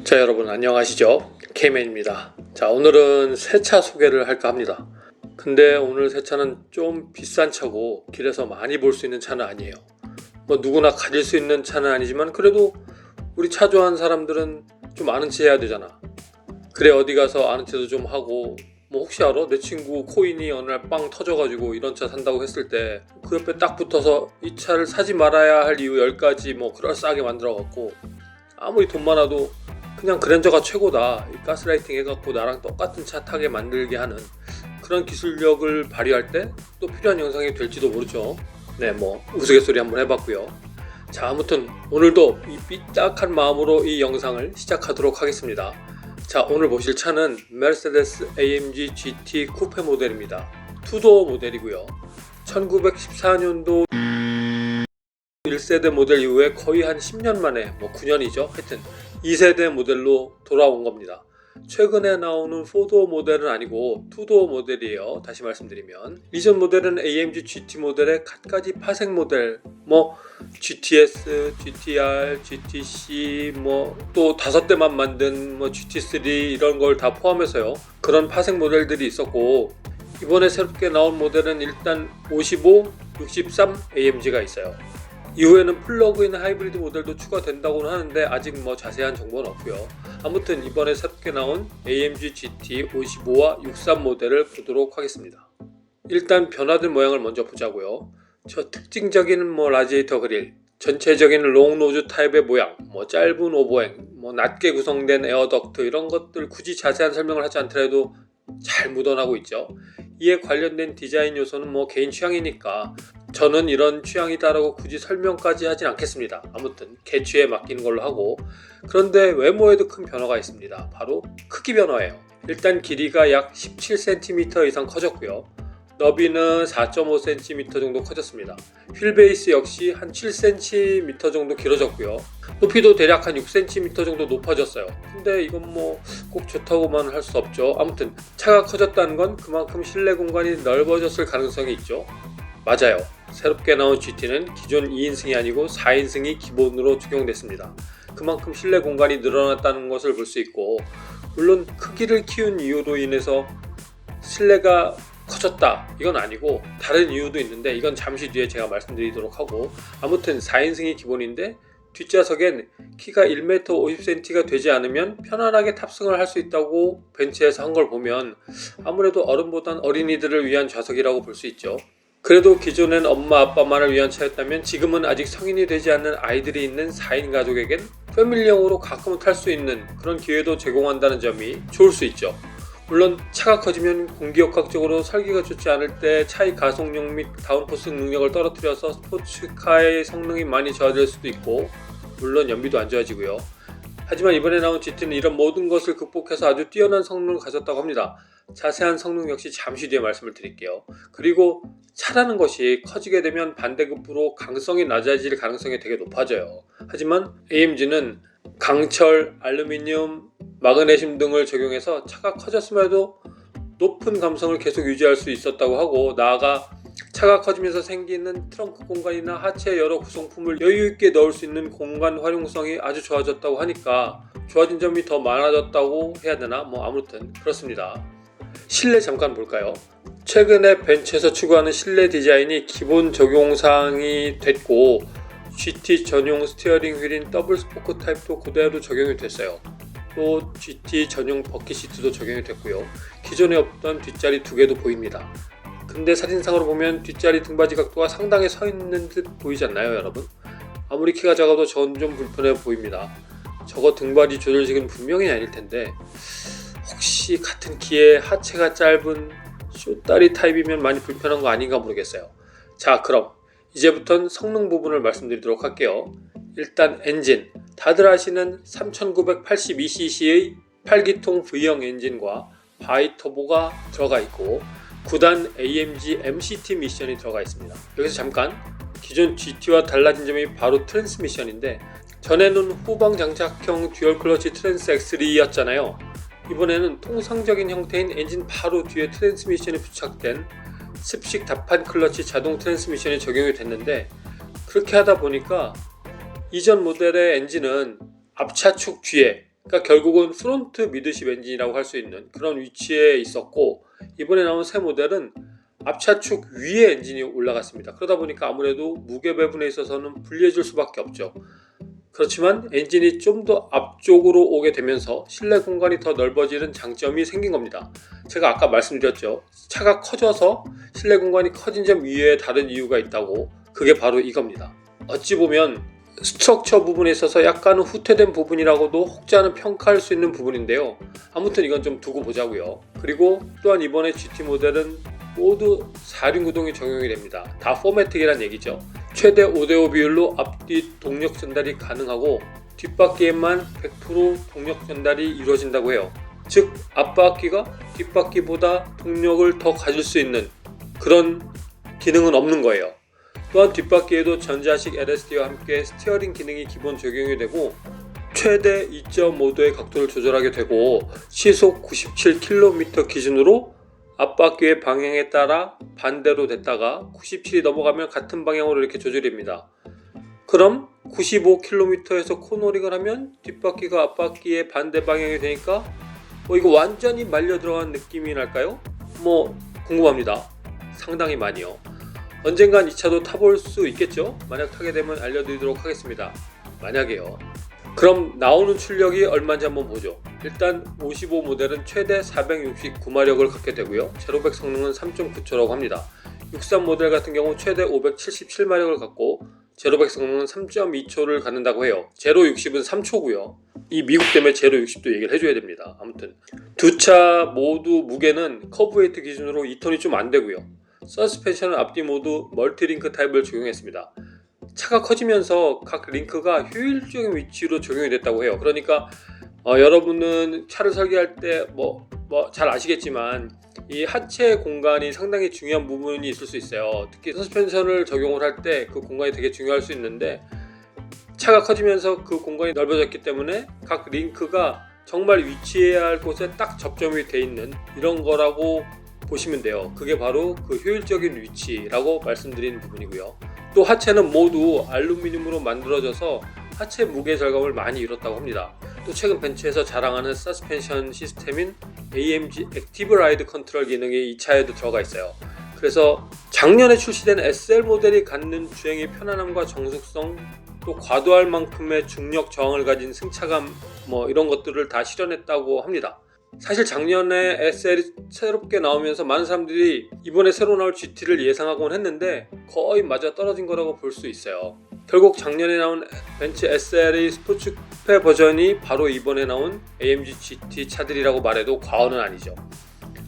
자, 여러분 안녕하시죠? K맨입니다. 자, 오늘은 새 차 소개를 할까 합니다. 근데 오늘 새 차는 좀 비싼 차고 길에서 많이 볼 수 있는 차는 아니에요. 뭐 누구나 가질 수 있는 차는 아니지만 그래도 우리 차 좋아하는 사람들은 좀 아는 체 해야 되잖아. 그래 어디 가서 아는 체도 좀 하고, 뭐 혹시 알아? 내 친구 코인이 어느 날 빵 터져가지고 이런 차 산다고 했을 때 그 옆에 딱 붙어서 이 차를 사지 말아야 할 이유 10가지 뭐 그럴싸하게 만들어갖고, 아무리 돈 많아도 그냥 그랜저가 최고다, 이 가스라이팅 해갖고 나랑 똑같은 차 타게 만들게 하는 그런 기술력을 발휘할 때 또 필요한 영상이 될지도 모르죠. 네, 뭐 우스갯소리 한번 해봤고요. 자, 아무튼 오늘도 이 삐딱한 마음으로 이 영상을 시작하도록 하겠습니다. 자, 오늘 보실 차는 메르세데스 AMG GT 쿠페 모델입니다. 투도어 모델이고요. 1914년도 1세대 모델 이후에 거의 한 10년 만에, 뭐 9년이죠. 하여튼 2세대 모델로 돌아온 겁니다. 최근에 나오는 4도어 모델은 아니고 2도어 모델이에요. 다시 말씀드리면 이전 모델은 AMG GT 모델의 갖가지 파생 모델, 뭐 GTS, GTR, GTC, 뭐 또 5대만 만든 뭐 GT3 이런 걸 다 포함해서요, 그런 파생 모델들이 있었고, 이번에 새롭게 나온 모델은 일단 55, 63 AMG가 있어요. 이후에는 플러그인 하이브리드 모델도 추가된다고는 하는데 아직 뭐 자세한 정보는 없고요. 아무튼 이번에 새롭게 나온 AMG GT 55와 63 모델을 보도록 하겠습니다. 일단 변화된 모양을 먼저 보자고요. 저 특징적인 뭐 라디에이터 그릴, 전체적인 롱노즈 타입의 모양, 뭐 짧은 오버행, 뭐 낮게 구성된 에어덕트, 이런 것들 굳이 자세한 설명을 하지 않더라도 잘 묻어나고 있죠. 이에 관련된 디자인 요소는 뭐 개인 취향이니까 저는 이런 취향이다라고 굳이 설명까지 하진 않겠습니다. 아무튼 개취에 맡기는 걸로 하고, 그런데 외모에도 큰 변화가 있습니다. 바로 크기 변화예요. 일단 길이가 약 17cm 이상 커졌고요. 너비는 4.5cm 정도 커졌습니다. 휠베이스 역시 한 7cm 정도 길어졌고요. 높이도 대략 한 6cm 정도 높아졌어요. 근데 이건 뭐 꼭 좋다고만 할 수 없죠. 아무튼 차가 커졌다는 건 그만큼 실내 공간이 넓어졌을 가능성이 있죠. 맞아요. 새롭게 나온 GT는 기존 2인승이 아니고 4인승이 기본으로 적용됐습니다. 그만큼 실내 공간이 늘어났다는 것을 볼 수 있고, 물론 크기를 키운 이유로 인해서 실내가 커졌다 이건 아니고 다른 이유도 있는데 이건 잠시 뒤에 제가 말씀드리도록 하고, 아무튼 4인승이 기본인데 뒷좌석엔 키가 1m 50cm가 되지 않으면 편안하게 탑승을 할 수 있다고 벤츠에서 한 걸 보면 아무래도 어른보단 어린이들을 위한 좌석이라고 볼 수 있죠. 그래도 기존엔 엄마 아빠만을 위한 차였다면 지금은 아직 성인이 되지 않는 아이들이 있는 4인 가족에겐 패밀리형으로 가끔은 탈 수 있는 그런 기회도 제공한다는 점이 좋을 수 있죠. 물론 차가 커지면 공기역학적으로 설계가 좋지 않을 때 차의 가속력 및 다운포스 능력을 떨어뜨려서 스포츠카의 성능이 많이 저하될 수도 있고, 물론 연비도 안 좋아지고요. 하지만 이번에 나온 GT는 이런 모든 것을 극복해서 아주 뛰어난 성능을 가졌다고 합니다. 자세한 성능 역시 잠시 뒤에 말씀을 드릴게요. 그리고 차라는 것이 커지게 되면 반대급부로 강성이 낮아질 가능성이 되게 높아져요. 하지만 AMG는 강철, 알루미늄, 마그네슘 등을 적용해서 차가 커졌음에도 높은 감성을 계속 유지할 수 있었다고 하고, 나아가 차가 커지면서 생기는 트렁크 공간이나 하체 여러 구성품을 여유있게 넣을 수 있는 공간 활용성이 아주 좋아졌다고 하니까 좋아진 점이 더 많아졌다고 해야 되나? 뭐 아무튼 그렇습니다. 실내 잠깐 볼까요? 최근에 벤츠에서 추구하는 실내 디자인이 기본 적용사항이 됐고, GT 전용 스티어링 휠인 더블 스포크 타입도 그대로 적용이 됐어요. 또 GT 전용 버킷 시트도 적용이 됐고요. 기존에 없던 뒷자리 2개도 보입니다. 근데 사진상으로 보면 뒷자리 등받이 각도가 상당히 서 있는 듯 보이지 않나요, 여러분? 아무리 키가 작아도 전 좀 불편해 보입니다. 저거 등받이 조절식은 분명히 아닐 텐데, 혹시 같은 키에 하체가 짧은 쇼다리 타입이면 많이 불편한 거 아닌가 모르겠어요. 자, 그럼 이제부터는 성능 부분을 말씀드리도록 할게요. 일단 엔진, 다들 아시는 3982cc의 8기통 V형 엔진과 바이터보가 들어가 있고 9단 AMG MCT 미션이 들어가 있습니다. 여기서 잠깐, 기존 GT와 달라진 점이 바로 트랜스미션인데, 전에는 후방 장착형 듀얼 클러치 트랜스 X3였잖아요. 이번에는 통상적인 형태인 엔진 바로 뒤에 트랜스미션이 부착된 습식 다판 클러치 자동 트랜스미션이 적용이 됐는데, 그렇게 하다 보니까 이전 모델의 엔진은 앞차축 뒤에 그러니까 결국은 프론트 미드십 엔진이라고 할 수 있는 그런 위치에 있었고, 이번에 나온 새 모델은 앞차축 위에 엔진이 올라갔습니다. 그러다 보니까 아무래도 무게 배분에 있어서는 불리해질 수밖에 없죠. 그렇지만 엔진이 좀 더 앞쪽으로 오게 되면서 실내 공간이 더 넓어지는 장점이 생긴 겁니다. 제가 아까 말씀드렸죠. 차가 커져서 실내 공간이 커진 점 이외에 다른 이유가 있다고. 그게 바로 이겁니다. 어찌 보면 스트럭처 부분에 있어서 약간은 후퇴된 부분이라고도 혹자는 평가할 수 있는 부분인데요. 아무튼 이건 좀 두고 보자고요. 그리고 또한 이번에 GT 모델은 모두 4륜 구동이 적용이 됩니다. 다 포매틱이란 얘기죠. 최대 5대5 비율로 앞뒤 동력 전달이 가능하고 뒷바퀴에만 100% 동력 전달이 이루어진다고 해요. 즉 앞바퀴가 뒷바퀴보다 동력을 더 가질 수 있는 그런 기능은 없는 거예요. 또한 뒷바퀴에도 전자식 LSD와 함께 스티어링 기능이 기본 적용이 되고 최대 2.5도의 각도를 조절하게 되고 시속 97km 기준으로 앞바퀴의 방향에 따라 반대로 됐다가 97이 넘어가면 같은 방향으로 이렇게 조절됩니다. 그럼 95km에서 코너링을 하면 뒷바퀴가 앞바퀴의 반대 방향이 되니까 이거 완전히 말려 들어간 느낌이 날까요? 궁금합니다. 상당히 많이요. 언젠간 이 차도 타볼 수 있겠죠? 만약 타게 되면 알려드리도록 하겠습니다. 만약에요. 그럼 나오는 출력이 얼마인지 한번 보죠. 일단 55 모델은 최대 469마력을 갖게 되고요. 제로백 성능은 3.9초라고 합니다. 63 모델 같은 경우 최대 577마력을 갖고 제로백 성능은 3.2초를 갖는다고 해요. 제로 60은 3초고요. 이 미국 때문에 제로 60도 얘기를 해줘야 됩니다. 아무튼 두 차 모두 무게는 커브 웨이트 기준으로 2톤이 좀 안 되고요. 서스펜션은 앞뒤 모두 멀티링크 타입을 적용했습니다. 차가 커지면서 각 링크가 효율적인 위치로 적용이 됐다고 해요. 그러니까 여러분은 차를 설계할 때 잘 아시겠지만 이 하체 공간이 상당히 중요한 부분이 있을 수 있어요. 특히 서스펜션을 적용을 할 때 그 공간이 되게 중요할 수 있는데 차가 커지면서 그 공간이 넓어졌기 때문에 각 링크가 정말 위치해야 할 곳에 딱 접점이 돼 있는 이런 거라고 보시면 돼요. 그게 바로 그 효율적인 위치라고 말씀드리는 부분이고요. 또 하체는 모두 알루미늄으로 만들어져서 하체 무게 절감을 많이 이뤘다고 합니다. 또 최근 벤츠에서 자랑하는 서스펜션 시스템인 AMG 액티브 라이드 컨트롤 기능이 이 차에도 들어가 있어요. 그래서 작년에 출시된 SL 모델이 갖는 주행의 편안함과 정숙성, 또 과도할 만큼의 중력 저항을 가진 승차감 이런 것들을 다 실현했다고 합니다. 사실 작년에 SL이 새롭게 나오면서 많은 사람들이 이번에 새로 나올 GT를 예상하곤 했는데 거의 맞아 떨어진 거라고 볼 수 있어요. 결국 작년에 나온 벤츠 SL의 스포츠 쿠페 버전이 바로 이번에 나온 AMG GT 차들이라고 말해도 과언은 아니죠.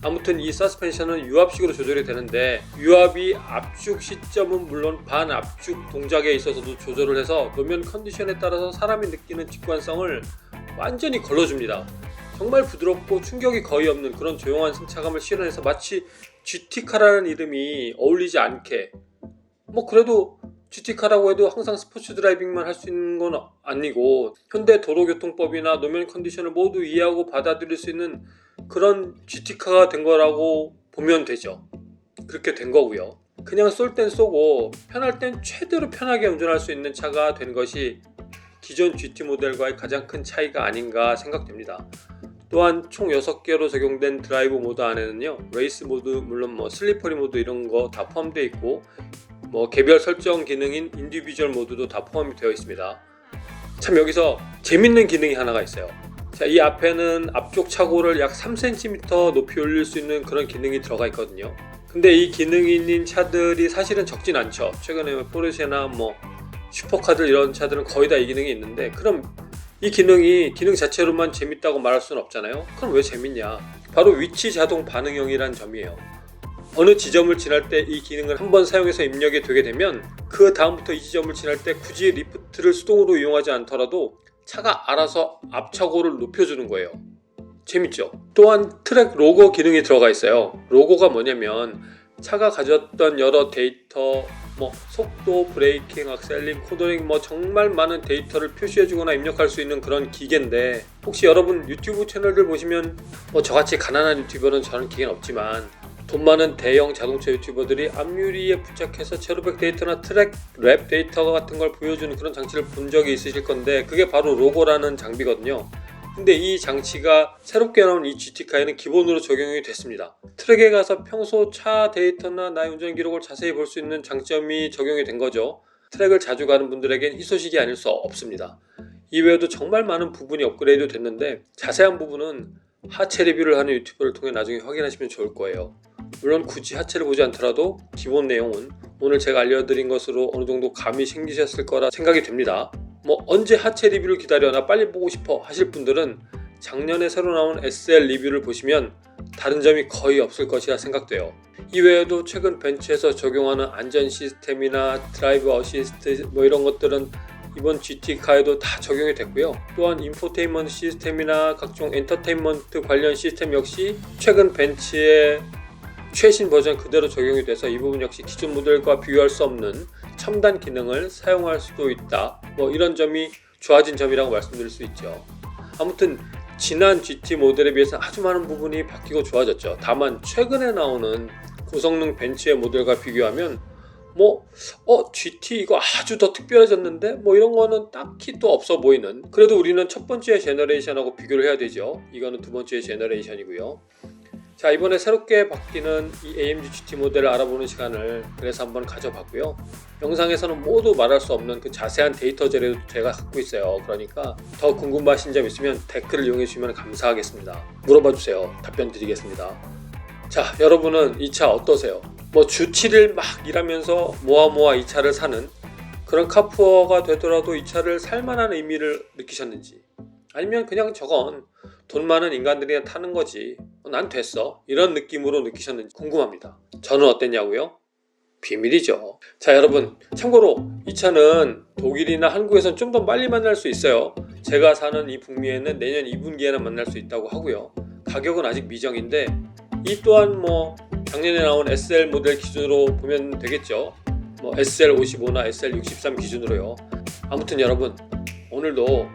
아무튼 이 서스펜션은 유압식으로 조절이 되는데 유압이 압축 시점은 물론 반압축 동작에 있어서도 조절을 해서 노면 컨디션에 따라서 사람이 느끼는 직관성을 완전히 걸러줍니다. 정말 부드럽고 충격이 거의 없는 그런 조용한 승차감을 실현해서 마치 GT카라는 이름이 어울리지 않게 그래도 GT카라고 해도 항상 스포츠 드라이빙만 할 수 있는 건 아니고 현대 도로교통법이나 노면 컨디션을 모두 이해하고 받아들일 수 있는 그런 GT카가 된 거라고 보면 되죠. 그렇게 된 거고요. 그냥 쏠 땐 쏘고 편할 땐 최대로 편하게 운전할 수 있는 차가 된 것이 기존 GT 모델과의 가장 큰 차이가 아닌가 생각됩니다. 또한 총 6개로 적용된 드라이브 모드 안에는요, 레이스 모드, 물론 슬리퍼리 모드 이런 거 다 포함되어 있고 개별 설정 기능인 인디비주얼 모드도 다 포함이 되어 있습니다. 참 여기서 재밌는 기능이 하나가 있어요. 자, 이 앞에는 앞쪽 차고를 약 3cm 높이 올릴 수 있는 그런 기능이 들어가 있거든요. 근데 이 기능이 있는 차들이 사실은 적진 않죠. 최근에 포르쉐나 슈퍼카들 이런 차들은 거의 다 이 기능이 있는데, 그럼 이 기능 자체로만 재밌다고 말할 수는 없잖아요. 그럼 왜 재밌냐? 바로 위치 자동 반응형이란 점이에요. 어느 지점을 지날 때 이 기능을 한번 사용해서 입력이 되게 되면 그 다음부터 이 지점을 지날 때 굳이 리프트를 수동으로 이용하지 않더라도 차가 알아서 앞차고를 높여주는 거예요. 재밌죠? 또한 트랙 로고 기능이 들어가 있어요. 로고가 뭐냐면 차가 가졌던 여러 데이터, 속도, 브레이킹, 악셀링, 코더링 정말 많은 데이터를 표시해주거나 입력할 수 있는 그런 기계인데, 혹시 여러분 유튜브 채널들 보시면 저같이 가난한 유튜버는 저런 기계는 없지만 돈 많은 대형 자동차 유튜버들이 앞유리에 부착해서 제로백 데이터나 트랙 랩 데이터 같은 걸 보여주는 그런 장치를 본 적이 있으실 건데, 그게 바로 로고라는 장비거든요. 근데 이 장치가 새롭게 나온 이 GT카에는 기본으로 적용이 됐습니다. 트랙에 가서 평소 차 데이터나 나의 운전 기록을 자세히 볼 수 있는 장점이 적용이 된 거죠. 트랙을 자주 가는 분들에겐 희소식이 아닐 수 없습니다. 이외에도 정말 많은 부분이 업그레이드 됐는데 자세한 부분은 하체 리뷰를 하는 유튜버를 통해 나중에 확인하시면 좋을 거예요. 물론 굳이 하체를 보지 않더라도 기본 내용은 오늘 제가 알려드린 것으로 어느 정도 감이 생기셨을 거라 생각이 됩니다. 언제 하체 리뷰를 기다려 나 빨리 보고 싶어 하실 분들은 작년에 새로 나온 SL 리뷰를 보시면 다른 점이 거의 없을 것이라 생각돼요. 이외에도 최근 벤츠에서 적용하는 안전 시스템이나 드라이브 어시스트 이런 것들은 이번 GT카에도 다 적용이 됐고요. 또한 인포테인먼트 시스템이나 각종 엔터테인먼트 관련 시스템 역시 최근 벤츠의 최신 버전 그대로 적용이 돼서 이 부분 역시 기존 모델과 비교할 수 없는 첨단 기능을 사용할 수도 있다. 이런 점이 좋아진 점이라고 말씀드릴 수 있죠. 아무튼 지난 GT 모델에 비해서 아주 많은 부분이 바뀌고 좋아졌죠. 다만 최근에 나오는 고성능 벤츠의 모델과 비교하면 GT 이거 아주 더 특별해졌는데 이런 거는 딱히 또 없어 보이는, 그래도 우리는 첫 번째 제너레이션하고 비교를 해야 되죠. 이거는 두 번째 제너레이션이고요. 자, 이번에 새롭게 바뀌는 이 AMG GT 모델을 알아보는 시간을 그래서 한번 가져봤고요. 영상에서는 모두 말할 수 없는 그 자세한 데이터 자료도 제가 갖고 있어요. 그러니까 더 궁금하신 점 있으면 댓글을 이용해 주시면 감사하겠습니다. 물어봐 주세요. 답변 드리겠습니다. 자, 여러분은 이 차 어떠세요? 주 7일 막 일하면서 모아 이 차를 사는 그런 카푸어가 되더라도 이 차를 살만한 의미를 느끼셨는지, 아니면 그냥 저건 돈 많은 인간들이 타는 거지, 난 됐어, 이런 느낌으로 느끼셨는지 궁금합니다. 저는 어땠냐고요? 비밀이죠. 자, 여러분, 참고로 이 차는 독일이나 한국에선 좀 더 빨리 만날 수 있어요. 제가 사는 이 북미에는 내년 2분기에는 만날 수 있다고 하고요. 가격은 아직 미정인데 이 또한 작년에 나온 SL 모델 기준으로 보면 되겠죠. SL55나 SL63 기준으로요. 아무튼 여러분, 오늘도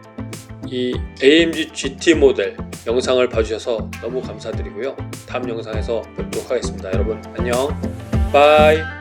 이 AMG GT 모델 영상을 봐주셔서 너무 감사드리고요. 다음 영상에서 뵙도록 하겠습니다. 여러분 안녕, 바이.